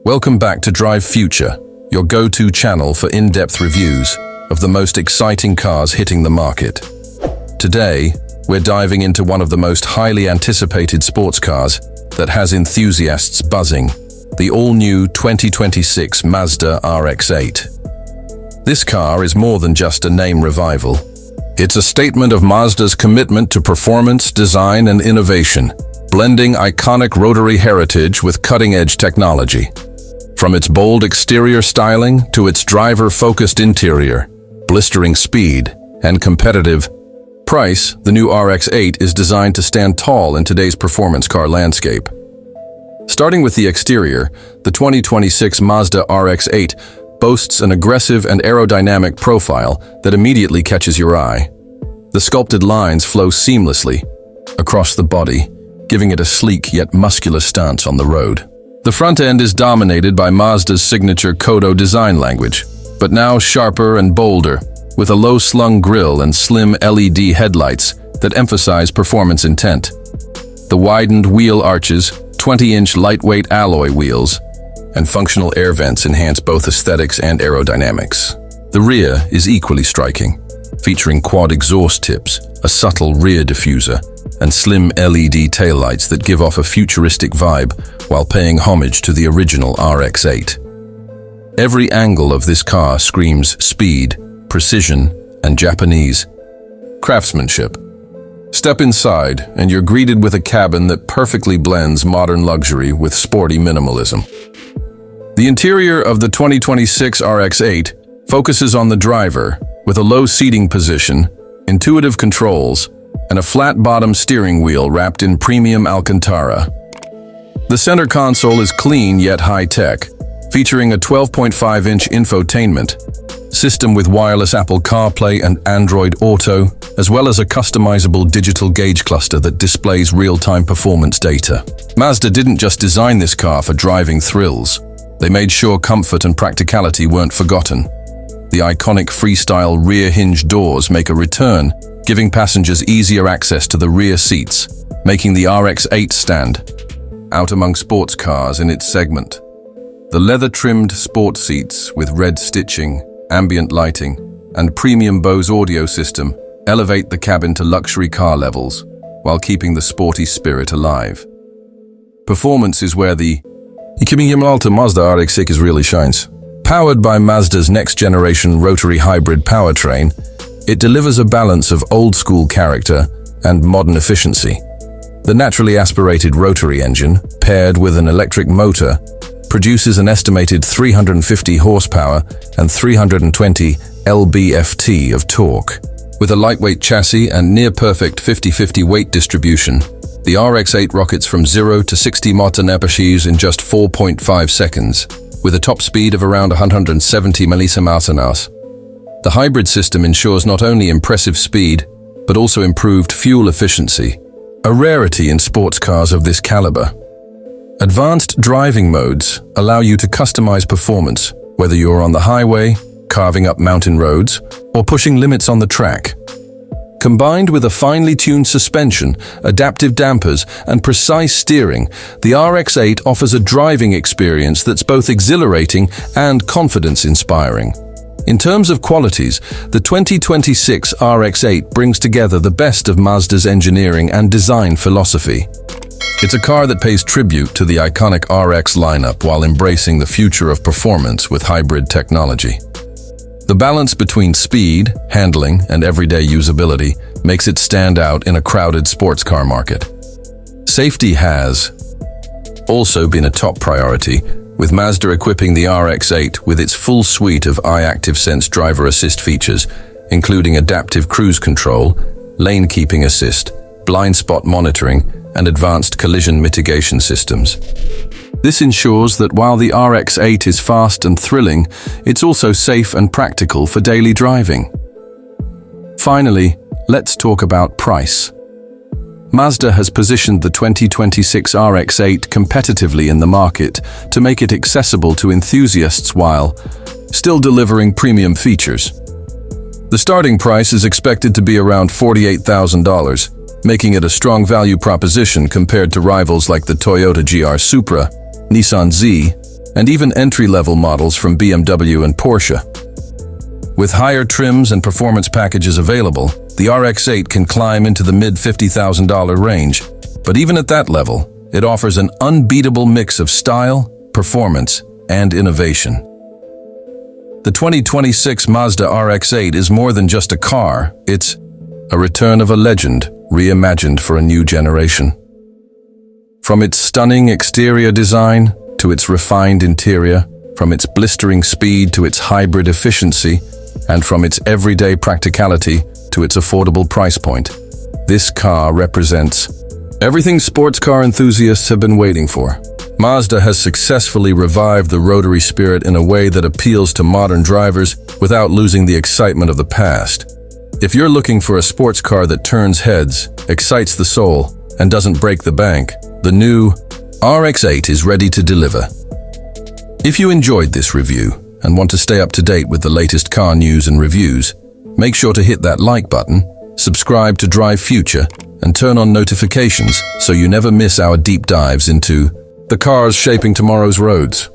Welcome back to Drive Future, your go-to channel for in-depth reviews of the most exciting cars hitting the market. Today, we're diving into one of the most highly anticipated sports cars that has enthusiasts buzzing, the all-new 2026 Mazda RX-8. This car is more than just a name revival. It's a statement of Mazda's commitment to performance, design, and innovation, blending iconic rotary heritage with cutting-edge technology. From its bold exterior styling to its driver-focused interior, blistering speed, and competitive price, the new RX-8 is designed to stand tall in today's performance car landscape. Starting with the exterior, the 2026 Mazda RX-8 boasts an aggressive and aerodynamic profile that immediately catches your eye. The sculpted lines flow seamlessly across the body, giving it a sleek yet muscular stance on the road. The front end is dominated by Mazda's signature Kodo design language, but now sharper and bolder, with a low-slung grille and slim LED headlights that emphasize performance intent. The widened wheel arches, 20-inch lightweight alloy wheels, and functional air vents enhance both aesthetics and aerodynamics. The rear is equally striking, featuring quad exhaust tips, a subtle rear diffuser, and slim LED taillights that give off a futuristic vibe while paying homage to the original RX-8. Every angle of this car screams speed, precision, and Japanese craftsmanship. Step inside, and you're greeted with a cabin that perfectly blends modern luxury with sporty minimalism. The interior of the 2026 RX-8 focuses on the driver, with a low seating position, intuitive controls, and a flat-bottom steering wheel wrapped in premium Alcantara. The center console is clean yet high-tech, featuring a 12.5-inch infotainment system with wireless Apple CarPlay and Android Auto, as well as a customizable digital gauge cluster that displays real-time performance data. Mazda didn't just design this car for driving thrills. They made sure comfort and practicality weren't forgotten. The iconic freestyle rear hinge doors make a return, giving passengers easier access to the rear seats, making the RX-8 stand out among sports cars in its segment. The leather-trimmed sport seats with red stitching, ambient lighting, and premium Bose audio system elevate the cabin to luxury car levels while keeping the sporty spirit alive. Performance is where the 2026 Mazda RX-8 really shines. Powered by Mazda's next-generation rotary-hybrid powertrain, it delivers a balance of old-school character and modern efficiency. The naturally aspirated rotary engine, paired with an electric motor, produces an estimated 350 horsepower and 320 lb-ft of torque. With a lightweight chassis and near-perfect 50-50 weight distribution, the RX-8 rockets from 0 to 60 mph in just 4.5 seconds, with a top speed of around 170 mph. The hybrid system ensures not only impressive speed, but also improved fuel efficiency, a rarity in sports cars of this caliber. Advanced driving modes allow you to customize performance, whether you're on the highway, carving up mountain roads, or pushing limits on the track. Combined with a finely tuned suspension, adaptive dampers, and precise steering, the RX-8 offers a driving experience that's both exhilarating and confidence-inspiring. In terms of qualities, the 2026 RX-8 brings together the best of Mazda's engineering and design philosophy. It's a car that pays tribute to the iconic RX lineup while embracing the future of performance with hybrid technology. The balance between speed, handling, and everyday usability makes it stand out in a crowded sports car market. Safety has also been a top priority, with Mazda equipping the RX-8 with its full suite of iActive Sense driver assist features, including adaptive cruise control, lane keeping assist, blind spot monitoring, and advanced collision mitigation systems. This ensures that while the RX-8 is fast and thrilling, it's also safe and practical for daily driving. Finally, let's talk about price. Mazda has positioned the 2026 RX-8 competitively in the market to make it accessible to enthusiasts while still delivering premium features. The starting price is expected to be around $48,000, making it a strong value proposition compared to rivals like the Toyota GR Supra, Nissan Z, and even entry-level models from BMW and Porsche. With higher trims and performance packages available, the RX-8 can climb into the mid-$50,000 range, but even at that level, it offers an unbeatable mix of style, performance, and innovation. The 2026 Mazda RX-8 is more than just a car, it's a return of a legend, reimagined for a new generation. From its stunning exterior design to its refined interior, from its blistering speed to its hybrid efficiency, and from its everyday practicality to its affordable price point, this car represents everything sports car enthusiasts have been waiting for. Mazda has successfully revived the rotary spirit in a way that appeals to modern drivers without losing the excitement of the past. If you're looking for a sports car that turns heads, excites the soul, and doesn't break the bank, the new RX-8 is ready to deliver. If you enjoyed this review and want to stay up to date with the latest car news and reviews, make sure to hit that like button, subscribe to Drive Future, and turn on notifications so you never miss our deep dives into the cars shaping tomorrow's roads.